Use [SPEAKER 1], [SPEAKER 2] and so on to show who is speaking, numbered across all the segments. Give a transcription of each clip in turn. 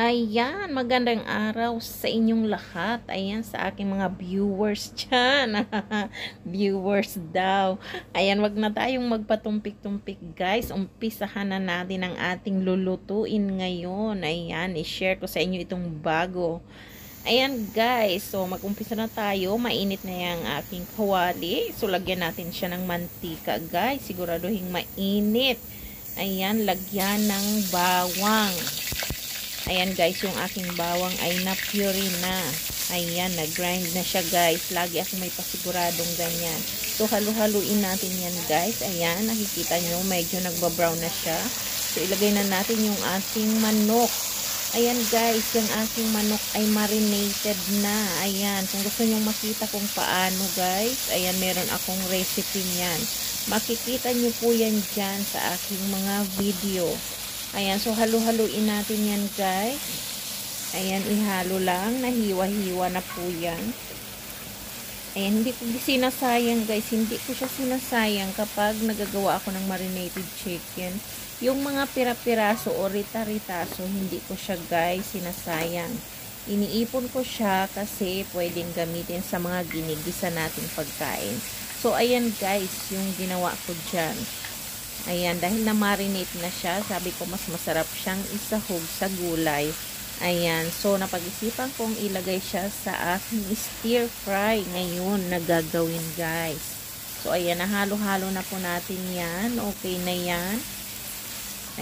[SPEAKER 1] Ayan, magandang araw sa inyong lahat. Ayan, sa aking mga viewers dyan. Viewers daw. Ayan, wag na tayong magpatumpik-tumpik, guys. Umpisahan na natin ang ating lulutuin ngayon. Ayan, i-share ko sa inyo itong bago. Ayan, guys. So, mag-umpisa na tayo. Mainit na yung aking kawali. So, lagyan natin siya ng mantika, guys. Siguraduhin mainit. Ayan, lagyan ng bawang. Ayan guys, yung aking bawang ay na-puree na. Ayan, nag-grind na siya guys. Lagi ako may pasiguradong ganyan. So, halu-haluin natin yan guys. Ayan, nakikita nyo, medyo nagbabrown na siya. So, ilagay na natin yung ating manok. Ayan guys, yung aking manok ay marinated na. Ayan, kung gusto nyo makita kung paano guys, ayan, meron akong recipe niyan. Makikita nyo po yan dyan sa aking mga video. Ayan, so halu-haluin natin yan guys. Ayan, ihalo lang. Nahiwa-hiwa na po yan. Ayan, hindi ko sinasayang guys. Hindi ko siya sinasayang kapag nagagawa ako ng marinated chicken. Yung mga pira-piraso o rita-ritaso, hindi ko siya guys sinasayang. Iniipon ko siya kasi pwedeng gamitin sa mga ginigisa nating pagkain. So, ayan guys, yung ginawa ko dyan. Ayan, dahil na-marinate na siya, sabi ko mas masarap siyang isahog sa gulay. Ayan, so napag-isipan kong ilagay siya sa aking stir fry ngayon na gagawin guys. So, ayan, nahalo-halo na po natin yan. Okay na yan.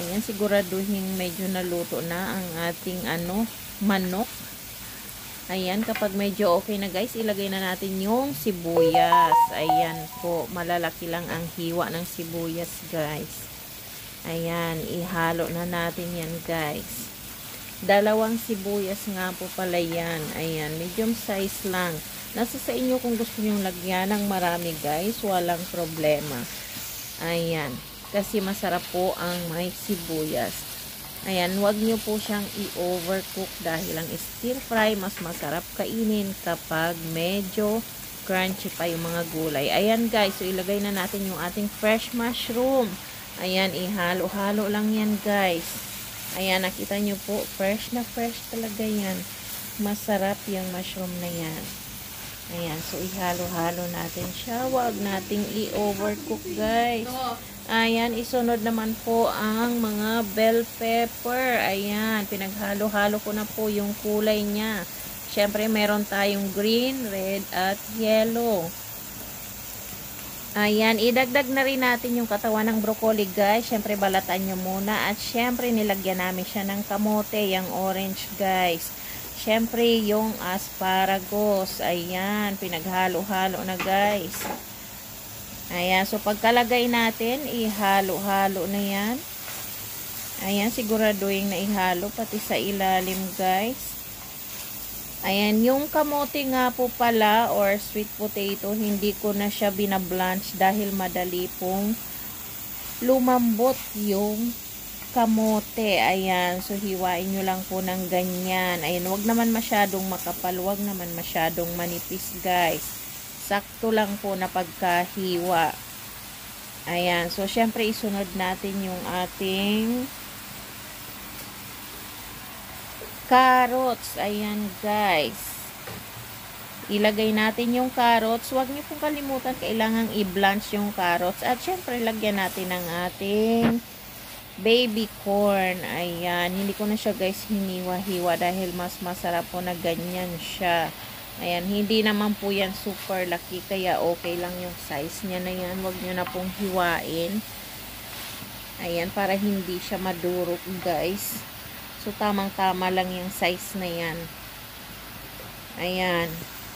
[SPEAKER 1] Ayan, siguraduhin medyo naluto na ang ating manok. Ayan, kapag medyo okay na guys, ilagay na natin yung sibuyas. Ayan po, malalaki lang ang hiwa ng sibuyas guys. Ayan, ihalo na natin yan guys. Dalawang sibuyas nga po pala yan. Ayan, medium size lang. Nasa sa inyo kung gusto nyong lagyan ng marami guys, walang problema. Ayan, kasi masarap po ang may sibuyas. Ayan, huwag nyo po siyang i-overcook dahil ang stir fry mas masarap kainin kapag medyo crunchy pa yung mga gulay. Ayan guys, so ilagay na natin yung ating fresh mushroom. Ayan, ihalo-halo lang yan guys. Ayan, nakita nyo po, fresh na fresh talaga yan. Masarap yung mushroom na yan. Ayan, so ihalo-halo natin siya. Huwag nating i-overcook guys. Ayan, isunod naman po ang mga bell pepper. Ayan, pinaghalo-halo ko na po yung kulay niya. Siyempre, meron tayong green, red, at yellow. Ayan, idagdag na rin natin yung katawan ng broccoli guys. Siyempre, balatan nyo muna. At siyempre, nilagyan namin siya ng kamote, yung orange guys. Siyempre, yung asparagus. Ayan, pinaghalo-halo na guys. Ayan, so pagkalagay natin, ihalo-halo na yan. Ayan, siguraduhin na ihalo pati sa ilalim guys. Ayan, yung kamote nga po pala or sweet potato, hindi ko na siya binablanch dahil madali pong lumambot yung kamote. Ayan, so hiwain nyo lang po ng ganyan. Ayan, wag naman masyadong makapal, wag naman masyadong manipis guys. Sakto lang po na pagkahiwa. Ayan. So, syempre, isunod natin yung ating carrots. Ayan, guys. Ilagay natin yung carrots. Huwag niyo pong kalimutan, kailangang i-blanch yung carrots. At syempre, lagyan natin ng ating baby corn. Ayan. Hindi ko na siya, guys, hiniwa-hiwa dahil mas masarap po na ganyan siya. Ayan, hindi naman po yan super laki, kaya okay lang yung size niya na yan. Huwag nyo na pong hiwain. Ayan, para hindi siya madurog, guys. So, tamang-tama lang yung size na yan. Ayan.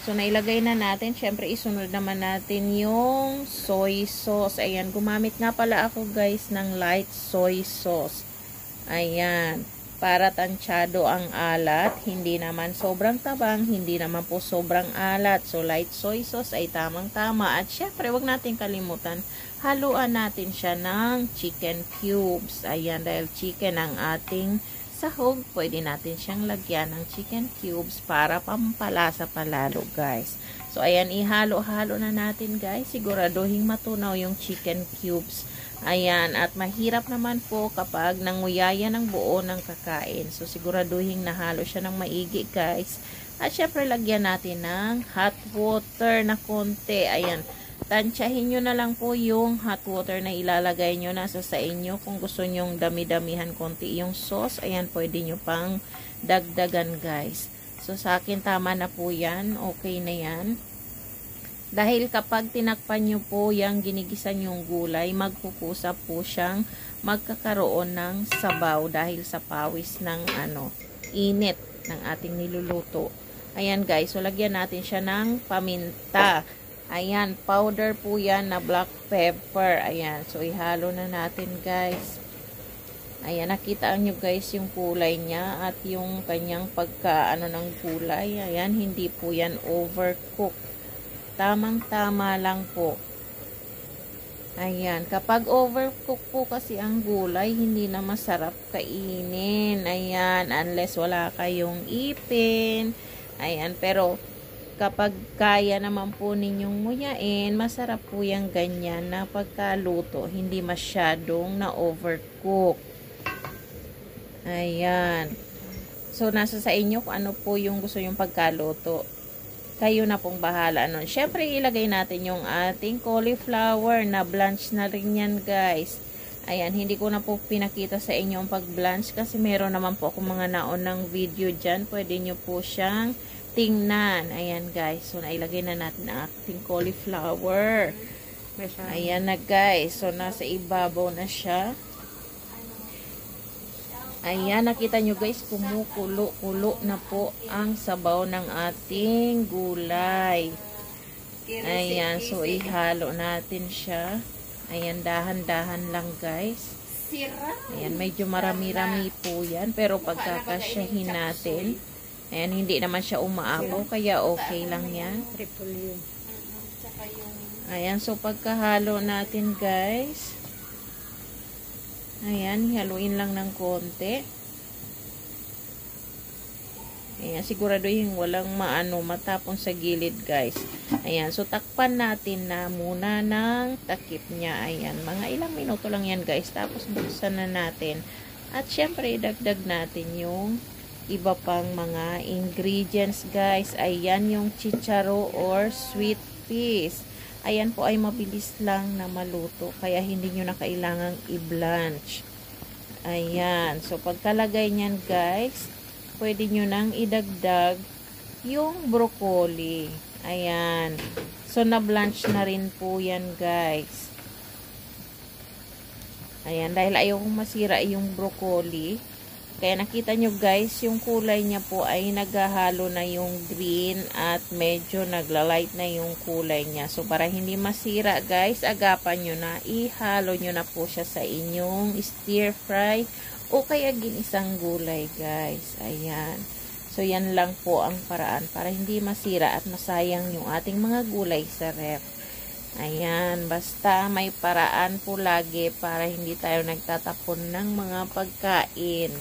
[SPEAKER 1] So, nailagay na natin. Siyempre, isunod naman natin yung soy sauce. Ayan, gumamit nga pala ako, guys, ng light soy sauce. Ayan. Para tansyado ang alat, hindi naman sobrang tabang, hindi naman po sobrang alat. So, light soy sauce ay tamang-tama. At syempre, wag natin kalimutan, haluan natin siya ng chicken cubes. Ayan, dahil chicken ang ating sahog, pwede natin siyang lagyan ng chicken cubes para pampalasa palalo, guys. So, ayan, ihalo-halo na natin, guys. Siguraduhin matunaw yung chicken cubes. Ayan, at mahirap naman po kapag nanguyaya ng buo ng kakain. So, siguraduhin nahalo siya ng maigi, guys. At syempre, lagyan natin ng hot water na konti. Ayan, tansyahin nyo na lang po yung hot water na ilalagay nyo. Nasa sa inyo. Kung gusto nyong dami-damihan konti yung sauce, ayan, pwede nyo pang dagdagan, guys. So, sa akin, tama na po yan. Okay na yan. Dahil kapag tinakpan nyo po yung ginigisan yung gulay, magkukusa po siyang magkakaroon ng sabaw dahil sa pawis ng init ng ating niluluto. Ayan, guys, so lagyan natin siya ng paminta. Ayan, powder po yan na black pepper. Ayan, so ihalo na natin, guys. Ayan, nakita nyo, guys, yung kulay niya at yung kanyang pagkaano ng gulay. Ayan, hindi po yan overcook. Tamang-tama lang po. Ayan, kapag overcook po kasi ang gulay, hindi na masarap kainin. Ayan, unless wala kayong ipin. Ayan, pero kapag kaya naman po ninyong nguyain, masarap po yung ganyan na pagkaluto. Hindi masyadong na-overcook. Ayan. So, nasa sa inyo kung ano po yung gusto yung pagkaluto. Kayo na pong bahala nun. Syempre, ilagay natin yung ating cauliflower na blanch na rin yan, guys. Ayan, hindi ko na po pinakita sa inyo ang pag-blanch kasi meron naman po akong mga naonang video dyan. Pwede nyo po siyang tingnan. Ayan, guys. So, nailagay na natin ang ating cauliflower. Ayan na, guys. So, nasa ibabaw na siya. Ayan, nakita nyo, guys, kumukulo-kulo na po ang sabaw ng ating gulay. Ayan, so ihalo natin siya. Ayan, dahan-dahan lang, guys. Ayan, medyo marami-rami po yan. Pero pagkakasyahin natin, ayan, hindi naman siya umaapaw, kaya okay lang yan. Ayan, so pagkahalo natin, guys, ayan, haluin lang ng konti. Ayan, siguraduhin walang matapon sa gilid, guys. Ayan, so takpan natin na muna ng takip niya. Ayan, mga ilang minuto lang yan, guys. Tapos buksan na natin. At syempre, idagdag natin yung iba pang mga ingredients, guys. Ayan, yung chicharo or sweet peas. Ayan po ay mabilis lang na maluto. Kaya hindi nyo na kailangang i-blanch. Ayan, so pagkalagay nyan, guys, pwede nyo nang idagdag yung broccoli. Ayan. So, na-blanch na rin po yan, guys. Ayan, dahil ayaw kong masira yung broccoli. Kaya nakita nyo, guys, yung kulay niya po ay naghahalo na yung green at medyo naglalight na yung kulay niya. So, para hindi masira, guys, agapan nyo na. Ihalo nyo na po siya sa inyong stir fry o kaya ginisang gulay, guys. Ayan. So, yan lang po ang paraan para hindi masira at masayang yung ating mga gulay sa ref. Ayan. Basta may paraan po lagi para hindi tayo nagtatapon ng mga pagkain.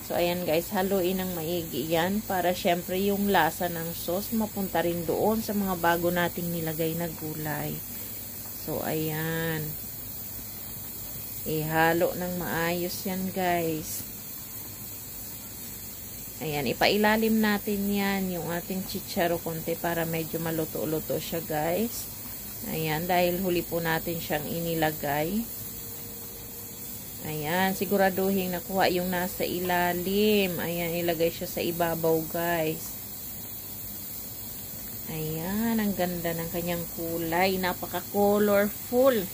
[SPEAKER 1] So, ayan, guys. Haluin ng maigi yan para syempre yung lasa ng sauce mapunta rin doon sa mga bago nating nilagay na gulay. So, ayan. Ihalo ng maayos yan, guys. Ayan, ipailalim natin yan, yung ating chicharo konti para medyo maluto-luto siya, guys. Ayan, dahil huli po natin siyang inilagay. Ayan, siguraduhin nakuha yung nasa ilalim. Ayan, ilagay siya sa ibabaw, guys. Ayan, ang ganda ng kanyang kulay. Napaka-colorful.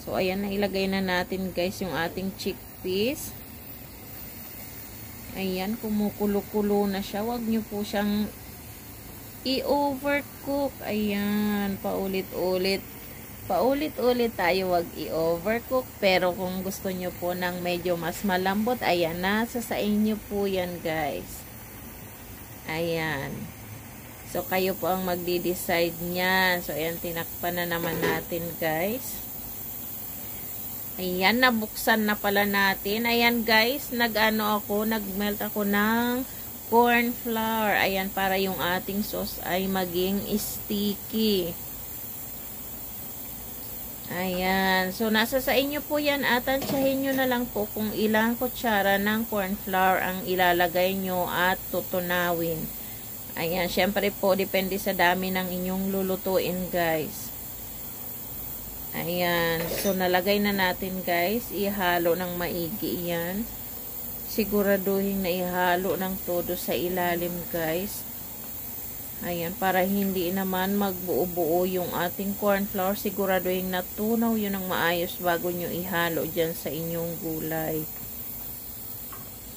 [SPEAKER 1] So, ayan, nailagay na natin, guys, yung ating chickpeas. Ayan, kumukulo-kulo na siya. Huwag nyo po siyang i-overcook. Ayan, paulit-ulit. Paulit-ulit tayo, wag i-overcook. Pero kung gusto nyo po ng medyo mas malambot, ayan, nasa sa inyo po yan, guys. Ayan. So, kayo po ang magdi-decide niyan. So, ayan, tinakpan na naman natin, guys. Ayan, nabuksan na pala natin. Ayan, guys, nag-melt ako ng corn flour. Ayan, para yung ating sauce ay maging sticky. Ayan. So, nasa sa inyo po yan at tansyahin nyo na lang po kung ilang kutsara ng corn flour ang ilalagay nyo at tutunawin. Ayan. Syempre po, depende sa dami ng inyong lulutuin, guys. Ayan. So, nalagay na natin, guys. Ihalo ng maigi yan. Siguraduhin na ihalo ng todo sa ilalim, guys. Ayan, para hindi naman magbuo-buo yung ating corn flour. Siguraduhin natunaw yun ng maayos bago nyo ihalo dyan sa inyong gulay.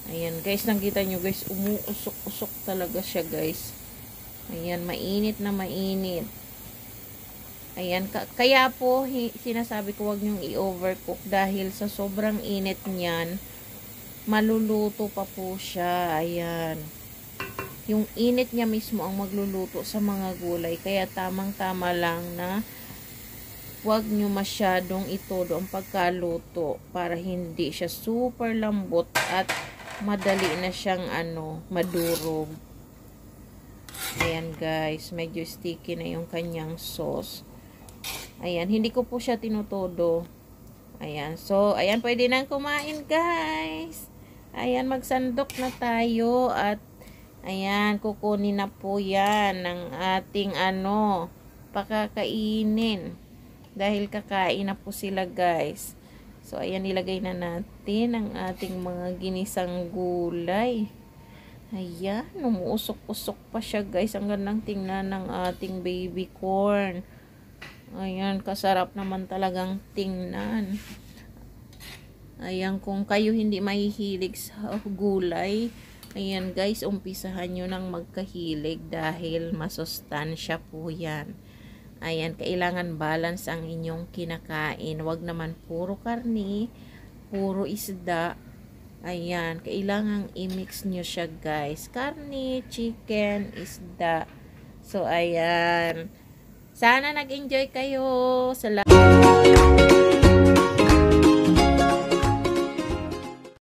[SPEAKER 1] Ayan, guys, nakita nyo, guys, umuusok-usok talaga siya, guys. Ayan, mainit na mainit. Ayan, kaya po, sinasabi ko wag nyong i-overcook dahil sa sobrang init niyan, maluluto pa po siya. Ayan. Yung init niya mismo ang magluluto sa mga gulay. Kaya tamang-tama lang na wag nyo masyadong itodo ang pagkaluto para hindi siya super lambot at madali na siyang madurog. Ayan, guys. Medyo sticky na yung kanyang sauce. Ayan. Hindi ko po siya tinutodo. Ayan. So, ayan. Pwede nang kumain, guys. Ayan. Magsandok na tayo at ayan, kukunin na po yan ng ating pakakainin. Dahil kakain na po sila, guys. So, ayan, nilagay na natin ang ating mga ginisang gulay. Ayan, umuusok-usok pa siya, guys. Ang gandang tingnan ng ating baby corn. Ayan, kasarap naman talagang tingnan. Ayan, kung kayo hindi mahihilig sa gulay, ayan, guys, umpisahan nyo ng magkahilig dahil masustansya po yan. Ayan, kailangan balance ang inyong kinakain. Wag naman puro karni, puro isda. Ayan, kailangan i-mix nyo siya, guys. Karni, chicken, isda. So, ayan. Sana nag-enjoy kayo. Salamat.